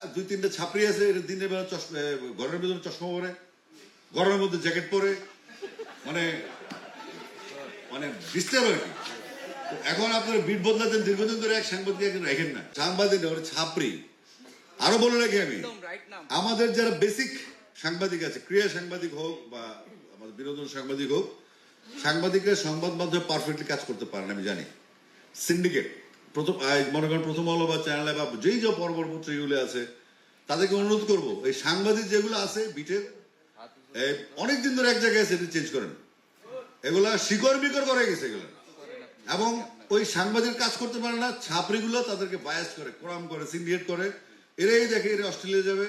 দুই তিনটা ছাপড়ি আছে, এটা দিনের বেলা চশমা, ঘরের ভিতরে চশমা পরে, গরমের মধ্যে জ্যাকেট পরে, মানে মানে ডিস্টার্ব আর কি। এখন আপনারা বিট বদলাতেন, দীর্ঘদিন ধরে এক সাংবাদিক একজন রাখেন না, সাংবাদিক ওরা ছাপড়ি। আরো বলে রাখি আমি, আমাদের যারা বেসিক সাংবাদিক আছে, ক্রিয়া সাংবাদিক হোক বা আমাদের বিনোদন সাংবাদিক হোক, সাংবাদিকরা সংবাদ মাধ্যমে পারফেক্টলি কাজ করতে পারেন আমি জানি। সিন্ডিকেট প্রথম মনে করেন প্রথম আলো বা চ্যানেলে বা যেই যে পরপর পত্রিকাগুলো আছে, তাদেরকে অনুরোধ করবো এই সাংবাদিক যেগুলো আছে বিটের অনেকদিন ধরে এক জায়গায় আছে, এটা চেঞ্জ করেন। এগুলা শিকড় বিকর করে গেছে এগুলো, এবং ওই সাংবাদিক কাজ করতে পারে না, ছাপড়িগুলো তাদেরকে বায়াস করে, কোরাম করে, সিন্ডিকেট করে। এরাই দেখে এরা অস্ট্রেলিয়া যাবে,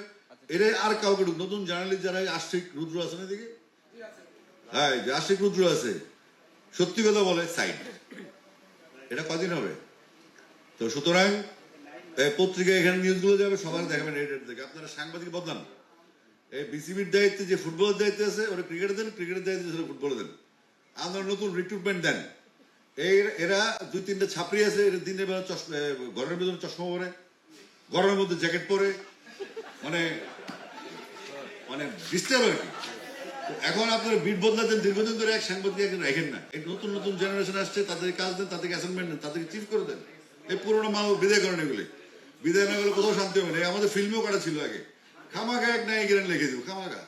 এরাই আর কাউকে নতুন জার্নালিস্ট যারা আশিক রুদ্র আছে না দিকে, হ্যাঁ যে আশিক রুদ্র আছে, সত্যি কথা বলে সাইড। এটা কদিন হবে? তো সুতরাং পত্রিকা এখানে নিউজগুলো যাবে, সবার দেখাবেন এডিটর থেকে। আপনারা সাংবাদিক বদলান। এই বিসিবির দায়িত্বে যে ফুটবলের দায়িত্বে আছে ওরা ক্রিকেটে দেন, ক্রিকেটের দায়িত্বে ফুটবলে দেন। আপনারা নতুন রিক্রুটমেন্ট দেন। এরা দুই তিনটা ছাপড়ি আছে, এটা দিনের বেলা চশমা, ঘরের ভিতরে চশমা পরে, গরমের মধ্যে জ্যাকেট পরে, মানে মানে ডিস্টার্ব আর কি। এখন আপনারা বিট বদলাতেন, দীর্ঘদিন ধরে এক সাংবাদিক একজন রাখেন না। এই নতুন নতুন জেনারেশন আসছে, তাদের কাজ দেন, তাদেরকে অ্যাসাইনমেন্ট দেন, তাদেরকে চিফ করে দেন। এই পুরোনো মাল বিদায় করেন, এগুলি বিদায় না গেলে কোথাও শান্তি হবে না। আমাদের ফিল্মও করা ছিল আগে, খামাখা এক নায়িকের লিখে দিব, খামাখা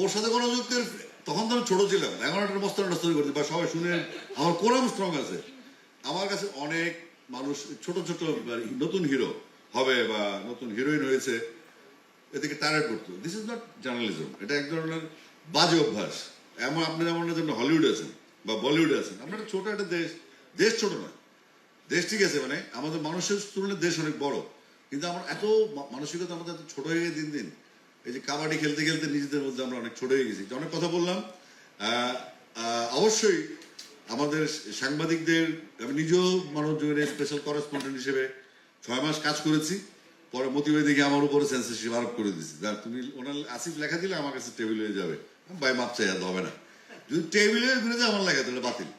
ওর সাথে কোনো যুক্তির। তখন তো আমি ছোট ছিলাম, এখন একটা মস্ত করছি বা সবাই শুনে আমার কোরাম স্ট্রং আছে। আমার কাছে অনেক মানুষ ছোট ছোট নতুন হিরো হবে বা নতুন হিরোইন হয়েছে, এদিকে টার্গেট করতো। দিস ইজ নট জার্নালিজম, এটা এক ধরনের বাজে অভ্যাস। এমন আপনি যেমন হলিউড আছেন বা বলিউডে আছেন, আমরা একটা ছোট একটা দেশ, দেশ ছোট নয়, দেশ ঠিক আছে, মানে আমাদের মানুষের তুলনায় দেশ অনেক বড়, কিন্তু আমার এত মানসিকতা আমাদের এত ছোট হয়ে গেছে দিন দিন। এই যে কাবাডি খেলতে খেলতে নিজেদের মধ্যে আমরা অনেক ছোট হয়ে গেছি। অনেক কথা বললাম। অবশ্যই আমাদের সাংবাদিকদের, আমি নিজেও মানব জীবনের স্পেশাল করেসপন্ডেন্ট হিসেবে 6 মাস কাজ করেছি। পরে মতিবাই দেখে আমার উপরে সেন্সরশিপ আরোপ করে দিচ্ছি, তুমি ওনার আসিফ লেখা দিলে আমার কাছে টেবিল হয়ে যাবে, ভাই মাপ চাই, হবে না। যদি টেবিলে ঘুরে যায় আমার লেখা তাহলে বাতিল।